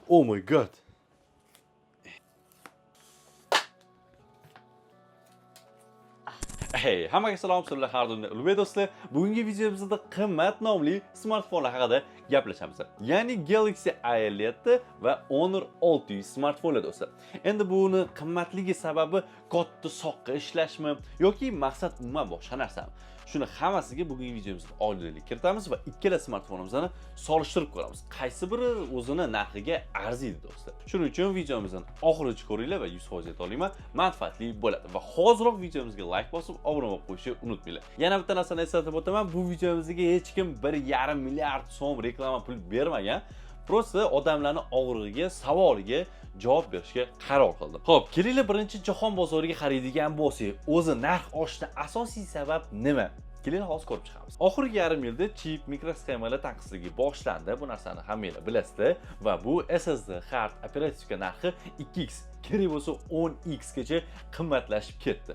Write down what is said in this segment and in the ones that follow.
Oh my god. Hey, hammaga salom, sizlar har doimdek ulug' do'stlar. Bugungi videomizda qimmat nomli smartfonlar haqida gaplashamiz. Ya'ni Galaxy A57 va Honor 600 smartfonlar do'stlar. Endi buni qimmatligi sababi katta soqqa ishlashmi yoki maqsad umuman boshqa narsami? Shuni hammasiga bugungi videomizda oydinlik kiritamiz va ikkala smartfonimizni solishtirib ko'ramiz. Qaysi biri o'zini narxiga arziydi do'stlar. Shuning uchun videomizni oxirigacha ko'ringlar va 100% e'tiborli manfaatli bo'ladi. Va hoziroq videomizga like bosib, obuna bo'lib qo'yishni unutmanglar. Yana bitta narsani eslatib o'taman, bu videomizga hech kim 1,5 milliard so'm reklama pul bermagan. Prosta odamlarning og'rig'iga, savoliga javob berishga qaror qildim. Xo'p, kelinglar birinchi jahon bozoriga xaridgan bo'lsak, o'zi narx oshishning asosiy sabab nima? Kelinglar hozir ko'rib chiqamiz. Oxirgi yarim yilda chip mikrosxemalar tanqisligi boshlandi. Bu narsani hammanglar bilasizlar va bu SSD hard operativka narxi 2x kerak bo'lsa 10x gacha qimmatlashib ketdi.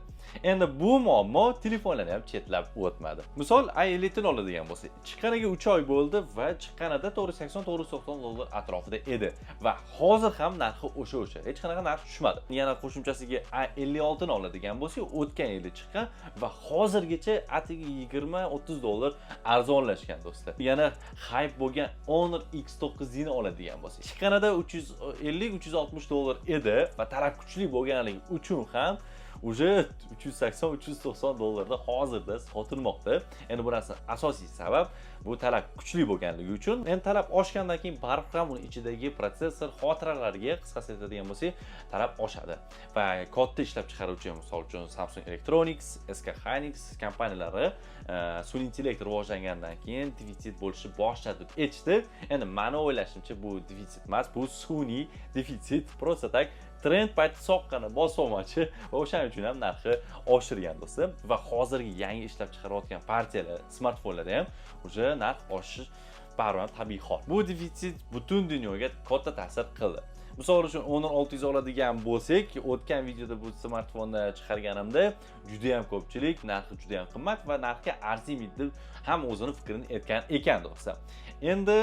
Endi bu muammo telefonlarni ham chetlab o'tmadi. Misol A50 oladigan bo'lsak, chiqqaniga 3 oy bo'ldi va chiqqanida 480-490 dollar atrofida edi va hozir ham narxi o'sha. Hech qanaqa narx tushmadi. Yana qo'shimchasiga A56 oladigan bo'lsak, o'tgan yili chiqqan va hozirgacha atigi 20-30 dollar arzonlashgan do'stlar. Yana hype bo'lgan Honor X9 ni oladigan bo'lsak, chiqqanida 350-360 dollar edi va talab kuchli bo'lganligi uchun ham уже 380-390 dollarda hozirda sotilmoqda. Endi bu narsa asosiy sabab bu talab kuchli bo'lganligi uchun. Endi talab oshgandan keyin baribir ham uning ichidagi protsessor xotiralariga qisqasi aytadigan bo'lsak, talab oshadi. Va katta ishlab chiqaruvchi, misol uchun Samsung Electronics, SK Hynix kompaniyalari sun'iy intellekt rivojlangandan keyin defitsit bo'lishni boshladi deb aytishdi. Endi meni o'ylashimcha bu defitsit emas, bu sun'iy defitsit. Prosta tak trend payti soqqani bosmoqchi va o'shaning uchun ham narxi oshirgan do'stlar. Va hozirgi yangi ishlab chiqarayotgan partiyalar, smartfonlarda ham o'sha narx oshish baribir tabiiy hol. Bu defitsit butun dunyoga katta ta'sir qildi. Misol uchun Honor 600 oladigan bo'lsak, o'tgan videoda bu smartfonni chiqarganimda juda ham ko'pchilik narxi juda ham qimmat va narxga arziymaydi deb ham o'zini fikrini aytgan ekan do'stlar. Endi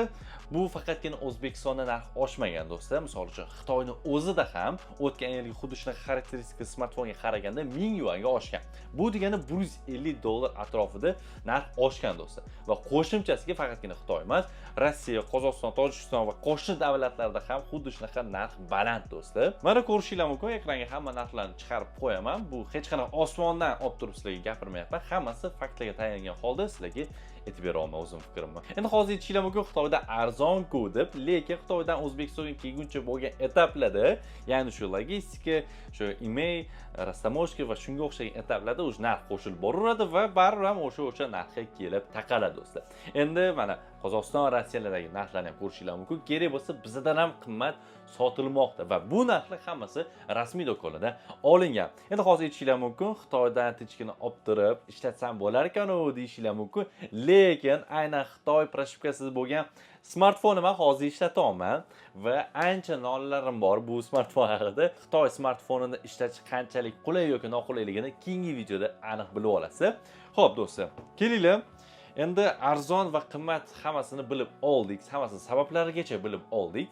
bu faqatgina O'zbekistonda narx oshmagan do'stlar. Misol uchun Xitoyning o'zida ham o'tgan yilgi xuddi shunaqa xarakteristika smartfonga qaraganda 1000 yuanga oshgan. Bu degani 150 dollar atrofida narx oshgan do'stlar. Va qo'shimchasiga faqatgina Xitoy emas, Rossiya, Qozog'iston, Tojikiston va qo'shni davlatlarda ham xuddi shunaqa narx baland do'stlar. Mana ko'rishinglar mumkin, ekranga hamma narxlarni chiqarib qo'yaman. Bu hech qanaqa osmondan olib turib sizlarga gapirmayapman. Hammasi faktlarga tayangan holda sizlarga aytib beraman o'zim fikrimni. Endi hozir aytishlar mumkin Xitoyda arzon-ku deb, lekin Xitoydan O'zbekistonga kelguncha bo'lgan etaplarda, ya'ni shu logistika, shu email, rastamoshka va shunga o'xshagan etaplarda o'sha narx qo'shilib boraveradi va baribir ham o'sha narxga kelib taqaladi do'stlar. Endi mana Qozog'iston, Rossiyalardagi narxlarni ham ko'rishinglar mumkin. Kerak bo'lsa bizdan ham qimmat sotilmoqda va bu narxlar hammasi rasmiy do'konlardan olingan. Endi hozir aytishinglar mumkin, Xitoydan tinchgina olib turib ishlatsam bo'lar ekan-ku deyishinglar mumkin. Lekin aynan Xitoy proshibkasiz bo'lgan smartfonni men hozir ishlatyapman va ancha nolalarim bor bu smartfon haqida. Xitoy smartfonini ishlatish qanchalik qulay yoki noqulayligini keyingi videoda aniq bilib olasiz. Xo'p do'stlar, kelinglar. Endi arzon va qimmat hammasini bilib oldik, hammasini sabablarigacha bilib oldik.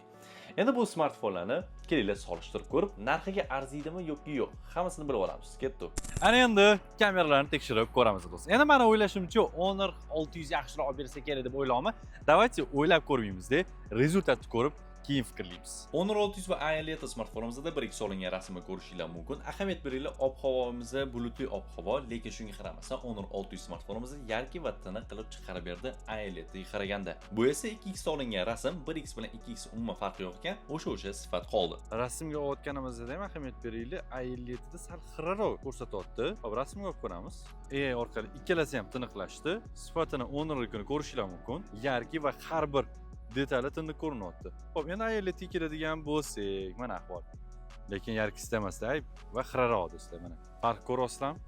Endi bu smartfonlarni kelinglar solishtirib ko'rib, narxiga arziydimi yoki yo'q, hammasini bilib olamiz. Ketdik. Ana endi kameralarni tekshirib ko'ramiz do'stlar. Endi meni o'ylashimcha Honor 600 yaxshiroq olib bersa kerak deb o'ylayman. Давайте o'ylab ko'rmaymiz-da, rezultatni ko'rib keyin fikrlaymiz. Honor 600 va A50 smartfonimizda 1x olingan rasmni ko'rishinglar mumkin. Ahamiyat beringlar, ob-havomizda bulutli ob-havo, lekin shunga qaramasdan Honor 600 smartfonimizni yarki va tiniq qilib chiqarib berdi A50 ga qaraganda. Bu esa 2x olingan rasm, 1x bilan 2x umuman farqi yo'q ekan, o'sha sifat qoldi. Rasmga o'tganimizda ham ahamiyat beringlar, A50 da sal xiraroq ko'rsatyapti. Hop, rasmga olib ko'ramiz. AI orqali ikkalasi ham tiniqlashdi. Sifatini Honor'nikini ko'rishinglar mumkin. Yarki va har bir detali tiniq ko'rinyapti. Xo'p, endi A50 keladigan bo'lsak, mana ahvol. Lekin yarkisida emas-da va xiraroq do'stlar, mana. Farq ko'ryapsizlarmi?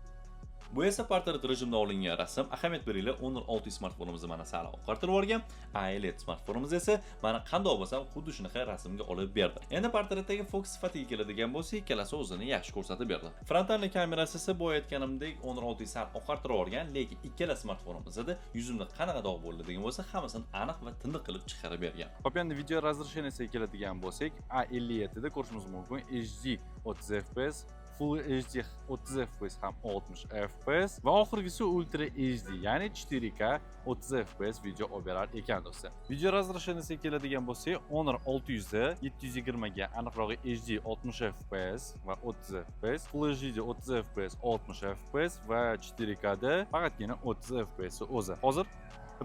Bu esa portret rejimda olingan rasm. Ahamiyat beringlar, Honor 6 smartfonimizni mana sal oqartirib yuborgan. A-LED smartfonimiz esa mana qanday bo'lsam xuddi shunaqa rasmga olib berdi. Endi portretdagi fokus sifatiga keladigan bo'lsak, ikkalasi o'zini yaxshi ko'rsatib berdi. Frontal kamerasi esa bu aytganimdek Honor 6 sal oqartirib yuborgan, lekin ikkala smartfonimizda yuzimda qanaqa dog' bo'ldi degan bo'lsa, hammasini aniq va tiniq qilib chiqarib bergan. Xo'p, endi video razresheniyasiga keladigan bo'lsak, A57 da ko'rishimiz mumkin HD 30 fps, Full HD 30 fps ham 60 fps va oxirgisi Ultra HD, ya'ni 4K 30 fps video olib berar ekan do'stlar. Video razresheniyasiga keladigan bo'lsak, Honor 600 da 720 ga, aniqrog'i HD 60 fps va 30 fps, Full HD 30 fps 60 fps va 4K da faqatgina 30 fps o'zi. Hozir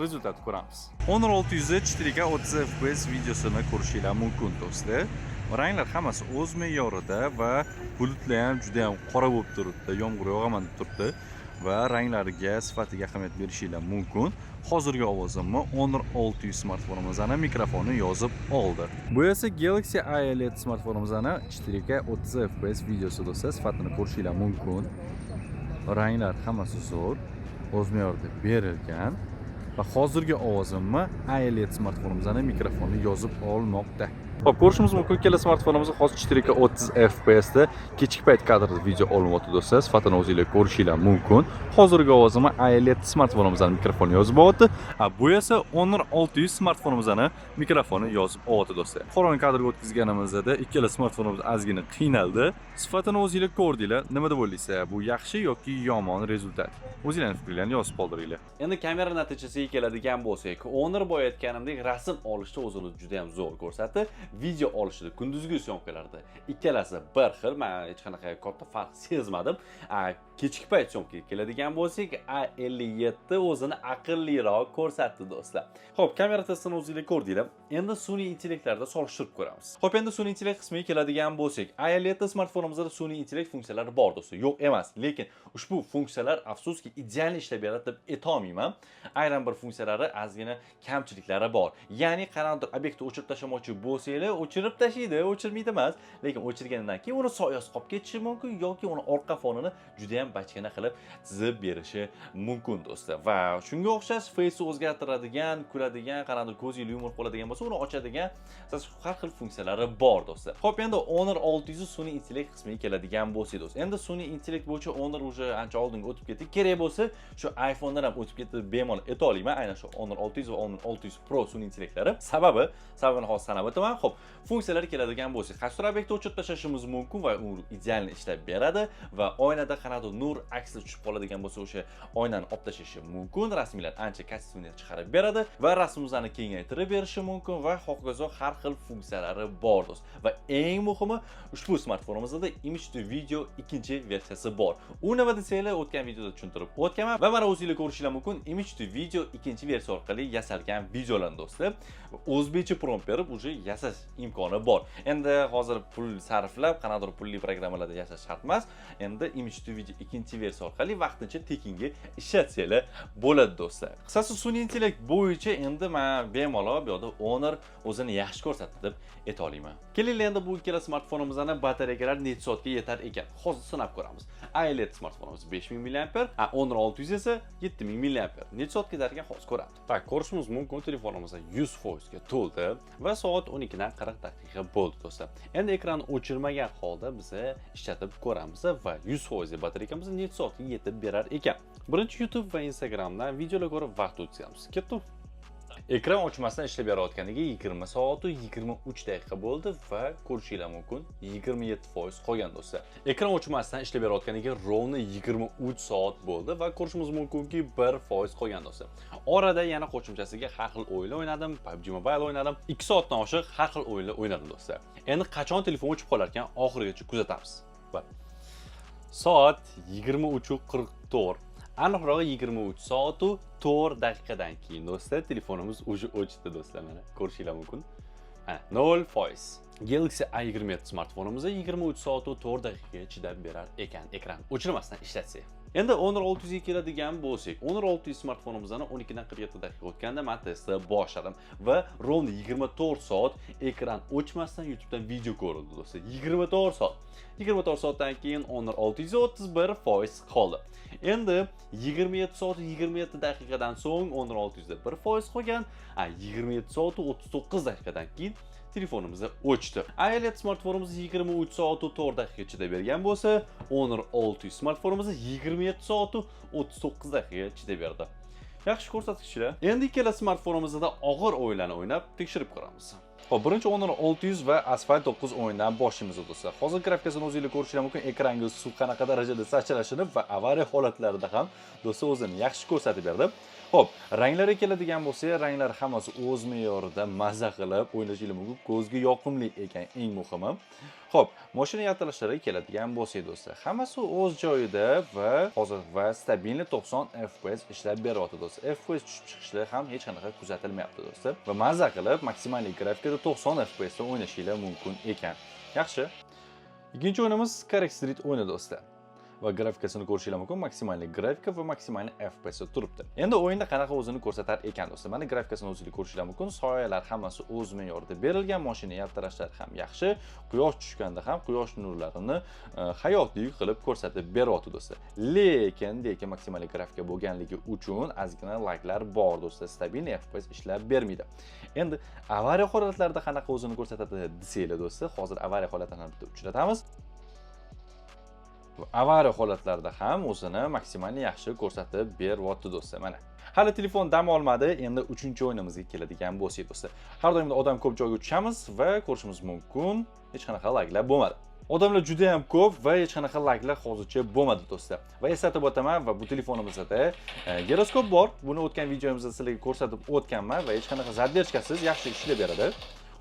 rezultatni ko'ramiz. Honor 600 da 4K 30 fps videosini ko'rishingiz mumkin do'stlar. Ranglar hammasi o'z me'yorida va bulutlar ham juda ham qora bo'lib turibdi, yomg'ir yog'aman deb turibdi va ranglariga, sifatiga ahamiyat berishingiz mumkin. Hozirgi ovozimni Honor 600 smartfonimizning mikrofoni yozib oldi. Bu esa Galaxy A50 smartfonimizning 4K 30 fps videosi do'stlar, sifatini ko'rishingiz mumkin. Ranglar hammasi zo'r, o'z me'yorida berilgan va hozirgi ovozimni A50 smartfonimizning mikrofoni yozib olmoqda. Xo'p, ko'rishimiz mumkin, ikkala smartfonimiz hozir 4K 30 fps da kechki payt kadrda video olinyapti do'stlar. Sifatini o'zingizlar ko'rishingiz mumkin. Hozirgi ovozimni A50 smartfonimizning mikrofoni yozib oldi. Bu esa Honor 600 smartfonimizning mikrofoni yozib oldi do'stlar. Qorong'i kadrga o'tkazganimizda ikkala smartfonimiz ozgina qiynaldi. Sifatini o'zingizlar ko'rdinglar. Nima deb o'ylaysiz? Bu yaxshi yoki yomon rezultat? O'zingizlarning fikrlaringizni yozib qoldiringlar. Endi kamera natijasiga keladigan bo'lsak, Honor bo'yatganimdek rasm olishda o'zini juda ham zo'r ko'rsatdi. Video olishda kunduzgi syomkalarda ikkalasi bir xil, men hech qanaqa katta farq sezmadim. Kechki payt syomkaga keladigan bo'lsak, A57 o'zini aqlliroq ko'rsatdi do'stlar. Xo'p, kamera testini o'zingizlar ko'rdinglar. Endi sun'iy intellektlarda solishtirib ko'ramiz. Xo'p, endi sun'iy intellekt qismiga keladigan bo'lsak, A57 smartfonimizda sun'iy intellekt funksiyalari bor do'stlar. Yo'q emas, lekin ushbu funksiyalar afsuski ideal ishlab beradi deb aytolmayman. Ayrim bir funksiyalari ozgina kamchiliklari bor. Ya'ni qanaqadir obyektni o'chirib tashlamoqchi bo'lsanglar, o'chirib tashlaydi, o'chirmaydi emas, lekin o'chirgandan keyin uni soyasi qolib ketishi mumkin yoki uni orqa fonini juda ham bachkana qilib chizib berishi mumkin do'stlar. Va shunga o'xshash face o'zgartiradigan, kuladigan, qanaqadir ko'zingiz yumur qoladigan bo'lsa, uni ochadigan har xil funksiyalari bor do'stlar. Xo'p, endi Honor 600 sun'iy intellekt qismiga keladigan bo'lsak do'stlar. Endi sun'iy intellekt bo'yicha Honor уже ancha oldinga o'tib ketdi. Kerak bo'lsa, shu iPhone'dan ham o'tib ketdi deb bemalol ayta olaman. Aynan shu Honor 600 va Honor 600 Pro sun'iy intellektlari. Sababini hozir sanab o'taman. Xo'p, funksiyalar keladigan bo'lsak, qaysi obyektni o'chirib tashlashimiz mumkin va u ideal ishlab beradi va oynada qanaqadir nur aksi tushib qoladigan bo'lsa, o'sha oynani olib tashlashi mumkin. Rasmlar ancha kassivni chiqarib beradi va rasmimizni kengaytirib berishi mumkin va hokazo har xil funksiyalari bor do'st. Va eng muhimi, ushbu smartfonimizda image to video ikkinchi versiyasi bor. U nima desanglar, o'tgan videoda tushuntirib o'tganman va mana o'zingizlar ko'rishingiz mumkin, image to video ikkinchi versiya orqali yasalgan videolar do'stlar. O'zbekcha prompt berib uje yasash imkoni bor. Endi hozir pul sarflab, qanaqadir pulli programmalarda yasash shart emas. Endi image to video ikkinchi versiya orqali vaqtincha tekinga ishlatsanglar bo'ladi do'stlar. Qisqasi sun'iy intellekt bo'yicha endi men bemalol bu yerda Honor o'zini yaxshi ko'rsatdi deb ayta olaman. Kelinglar endi bu ikkala smartfonimizning batareyalar necha soatga yetar ekan. Hozir sinab ko'ramiz. A50 smartfonimiz 5000 mAh, Honor 600 esa 7000 mAh. Necha soatga yetar ekan hozir ko'ramiz. Tak, ko'rishimiz mumkin, telefonimiz 100% ga to'ldi va soat 12 dan 40 daqiqa bo'ldi do'stlar. Endi ekranni o'chirmagan holda biz ishlatib ko'ramiz va 100% batareyamiz necha soatga yetib berar ekan. Birinchi YouTube va Instagramdan videolar ko'rib vaqt o'tkazamiz. Ketdi. Ekran ochmasdan ishlab berayotganiga 20 soat 23 daqiqa bo'ldi va ko'rishingiz mumkin 27% qolgan do'stlar. Ekran ochmasdan ishlab berayotganiga rovna 23 soat bo'ldi va ko'rishimiz mumkinki 1% qolgan do'stlar. Orada yana qo'shimchasiga har xil o'yinlar o'ynadim, PUBG Mobile o'ynadim, 2 soatdan oshiq har xil o'yinlar o'ynadim do'stlar. Endi qachon telefon o'chib qolar ekan, oxirigacha kuzatamiz. Soat 23:44. Aniqrog'i 23 soat 4 daqiqadan keyin do'stlar telefonimiz o'zi o'chdi do'stlar, mana ko'rishingiz mumkin. 0%. Galaxy A27 smartfonimizda 23 soat va 4 daqiqaga chidab berar ekan ekran o'chirmasdan ishlatsak. Endi Honor 600 ga keladigan bo'lsak, Honor 600 smartfonimizdan 12 dan 47 daqiqa o'tganda men testni boshladim va rovno 24 soat ekran o'chmasdan YouTubedan video ko'rildi do'stlar. 24 soat. 24 soatdan keyin Honor 631% qoldi. Endi 27 soat 27 daqiqadan so'ng Honor 600da 1% qolgan, 27 soat 39 daqiqadan keyin telefonimizda o'chdi. A57 smartfonimiz 23 soat va 4 daqiqa chidab bergan bo'lsa, Honor 600 smartfonimiz 27 soat va 39 daqiqa chidab berdi. Yaxshi ko'rsatkichlar. Endi ikkala smartfonimizda og'ir o'yinlarni o'ynab tekshirib ko'ramiz. Xo'p, birinchi Honor 600 va Asphalt 9 o'yindan boshlaymiz do'stlar. Hozir grafikasini o'zingiz ko'rishingiz mumkin, ekranga suv qanaqa darajada sachrashini va avariya holatlarida ham do'stlar o'zini yaxshi ko'rsatib berdi. Xo'p, ranglarga keladigan bo'lsak, ranglar hammasi o'z me'yorida maza qilib o'ynashingiz mumkin, ko'zga yoqimli ekan eng muhimi. Xo'p, mashina yaltirashlariga keladigan bo'lsak do'stlar, hammasi o'z joyida va hozir stabilni 90 FPS ishlab beryapti do'stlar. FPS tushib chiqishlari ham hech qanaqa kuzatilmayapti do'stlar. Va maza qilib maksimal grafikada 90 FPS da o'ynashingiz mumkin ekan. Yaxshi. Ikkinchi o'yinimiz Correct Street o'yini do'stlar. Va grafikasini ko'rishingiz mumkin, maksimal grafika va maksimal FPS da turibdi. Endi o'yinda qanaqa o'zini ko'rsatar ekan do'stlar. Mana grafikasini o'zingiz ko'rishingiz mumkin. Soyalar hammasi o'z me'yorida berilgan, mashina yaltirashlari ham yaxshi. Quyosh tushganda ham quyosh nurlarini hayotiy qilib ko'rsatib beryapti do'stlar. Lekin maksimal grafika bo'lganligi uchun ozgina laglar bor do'stlar. Stabil FPS ishlab bermaydi. Endi avariya holatlarida qanaqa o'zini ko'rsatadi desanglar do'stlar, hozir avariya holatlarini uchratamiz. Avariya holatlarida ham o'zini maksimal yaxshi ko'rsatib beryapti do'stlar. Mana. Hali telefon dam olmadi. Endi 3-o'yinimizga keladigan bo'lsak do'stlar. Har doimda odam ko'p joyga tushamiz va ko'rishimiz mumkin, hech qanaqa laglar bo'lmadi. Odamlar juda ham ko'p va hech qanaqa laglar hozircha bo'lmadi do'stlar. Va eslatib o'taman va bu telefonimizda giroskop bor. Buni o'tgan videomizda sizlarga ko'rsatib o'tganman va hech qanaqa zadержкasiz yaxshi ishlab beradi.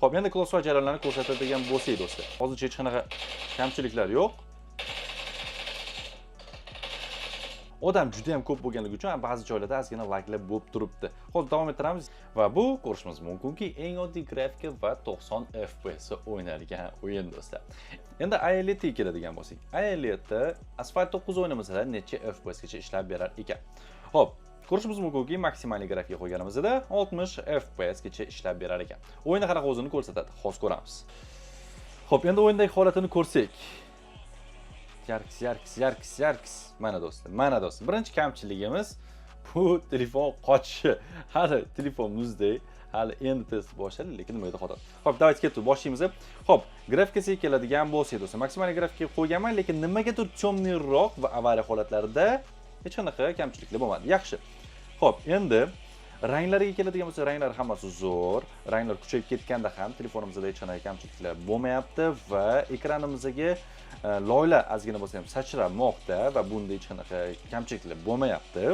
Xo'p, endi klassifikatsiya jarayonlarini ko'rsatadigan bo'lsak do'stlar. Hozircha hech qanaqa kamchiliklar yo'q. Odam juda ham ko'p bo'lganligi uchun ba'zi joylarda ozgina laglar bo'lib turibdi. Hozir davom ettiramiz va bu ko'rishimiz mumkinki eng oddiy grafika va 90 FPS o'ynalgan o'yin do'stlar. Endi A57 ga keladigan bo'lsak, A57 Asphalt 9 o'yinimizda necha FPS gacha ishlab berar ekan. Xo'p, ko'rishimiz mumkinki maksimal grafika qo'yganimizda 60 FPS gacha ishlab berar ekan. O'yinda qanaqa o'zini ko'rsatadi? Hozir ko'ramiz. Xo'p, endi o'yindagi holatini ko'rsak, yarkis. Mana do'stlar. Birinchi kamchiligimiz bu telefon qochishi. Hali telefonimizdek, hali endi test boshladi, lekin nima edi xato. Xo'p, давайте ketib boshlaymiz. Xo'p, grafikasiga keladigan bo'lsak do'stlar, maksimal grafika qo'yganman, lekin nimagadir cho'mliroq va avariya holatlarida hech qanaqa kamchiliklar bo'lmadi. Yaxshi. Xo'p, endi ranglarga keladigan bo'lsa, ranglar hammasi zo'r. Ranglar kuchayib ketganda ham telefonimizda hech qanaqa kamchiliklar bo'lmayapti va ekranimizga loylar ozgina bo'lsa ham sachramoqda va bunda hech qanaqa kamchiliklar bo'lmayapti.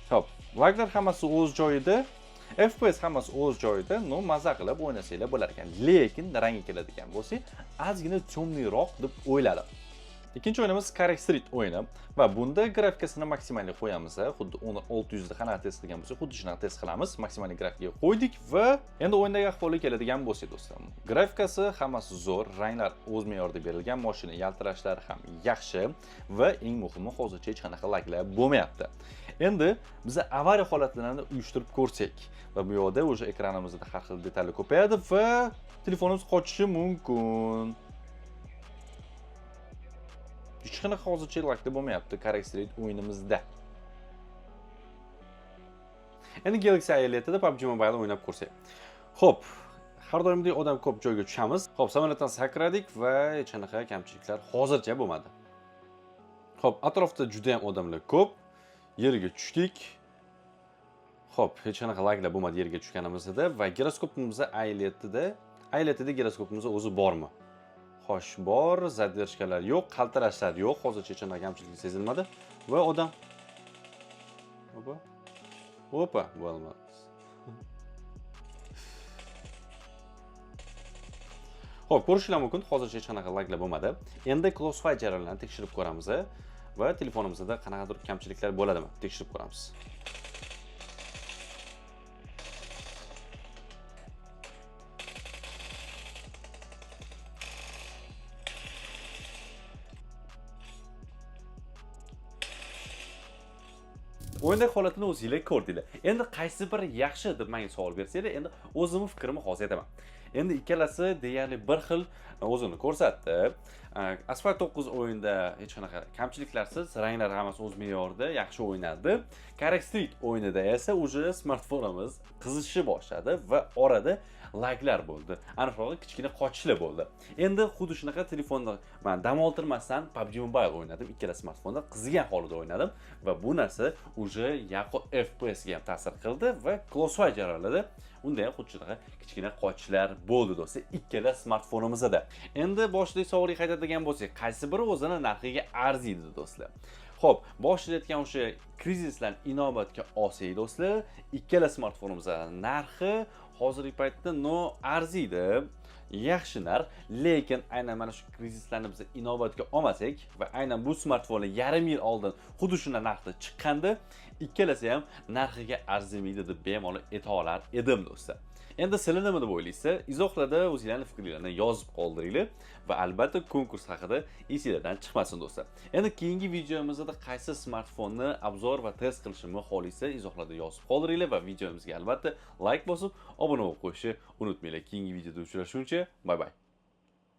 Xo'p, laglar hammasi o'z joyida, FPS hammasi o'z joyida, maza qilib o'ynasanglar bo'lar ekan. Lekin rangga keladigan bo'lsa, ozgina cho'mliroq deb o'yladim. Ikkinchi o'yinimiz Correct Street o'yini va bunda grafikasini maksimalga qo'yamiz. Xuddi 600 da qanaqa test qilgan bo'lsak, xuddi shunaqa test qilamiz. Maksimal grafikaga qo'ydik va endi o'yindagi ahvolga keladigan bo'lsak do'stlar. Grafikasi hammasi zo'r, ranglar o'z me'yorida berilgan, mashina yaltirashlari ham yaxshi va eng muhimi hozircha hech qanaqa laglar bo'lmayapti. Endi biz avariya holatlarini uyushtirib ko'rsak va bu yerda o'sha ekranimizda har xil detallar ko'payadi va telefonimiz qochishi mumkin. Hech qanaqa hozircha lagda bo'lmayapti Correct Street o'yinimizda. Endi Galaxy A57 da PUBG Mobile o'ynab ko'rsak. Xo'p, har doimdek odam ko'p joyga tushamiz. Xo'p, samolyotdan sakradik va hech qanaqa kamchiliklar hozircha bo'lmadi. Xo'p, atrofda juda ham odamlar ko'p. Yerga tushdik. Xo'p, hech qanaqa laglar bo'lmadi yerga tushganimizda va giroskopimiz A57da giroskopimiz o'zi bormi? Xo'sh, bor, zadержкалар yo'q, qaltirashlar yo'q, hozircha hech qanaqa kamchilik sezilmadi va odam Opa, bo'lmadi. Xo'p, ko'rishinglar mumkin, hozircha hech qanaqa laglar bo'lmadi. Endi Crossfire jarayonlarini tekshirib ko'ramiz va telefonimizda qanaqadir kamchiliklar bo'ladimi? Tekshirib ko'ramiz. o'yindagi holatini o'zingizlar ko'rdinglar. Endi qaysi biri yaxshi deb menga savol bersanglar, endi o'zimning fikrimni hozir aytaman. Endi ikkalasi deyarli bir xil o'zini ko'rsatdi. Asphalt 9 o'yinda hech qanaqa kamchiliklarsiz, ranglar hammasi o'z me'yorida yaxshi o'ynadi. Carrick Street o'yinida esa uje smartfonimiz qizishni boshladi va orada laglar bo'ldi. Aniqrog'i kichkina qochishlar bo'ldi. Endi xuddi shunaqa telefonda men dam oltirmasdan PUBG Mobile o'ynadim. Ikkala smartfonda qizigan holida o'ynadim va bu narsa uje yaqin FPS ga ham ta'sir qildi va crossfire jarayonida unda ham xuddi shunaqa kichkina qochishlar bo'ldi do'stlar ikkala smartfonimizda. Endi boshidagi savolga qaytadigan bo'lsak, qaysi biri o'zini narxiga arziydi do'stlar? Xo'p, boshida aytgan o'sha krizislarni inobatga olsak do'stlar, ikkala smartfonimizning narxi hozirgi paytda arziydi. Yaxshi narx, lekin aynan mana shu krizislarni biz inobatga olmasak va aynan bu smartfonlar yarim yil oldin xuddi shunday narxda chiqqanda, ikkalasi ham narxiga arzimaydi deb bemalol ayta olar edim do'stlar. Endi sizlar nima deb o'ylaysiz? Izohlarda o'zingizlarning fikrlaringizni yozib qoldiringlar va albatta konkurs haqida esingizdan chiqmasin do'stlar. Endi keyingi videomizda qaysi smartfonni obzor va test qilishimni xohlaysiz, izohlarda yozib qoldiringlar va videomizga albatta like bosib, obuna bo'lib qo'yishni unutmanglar. Keyingi videoda uchrashguncha, bay bay.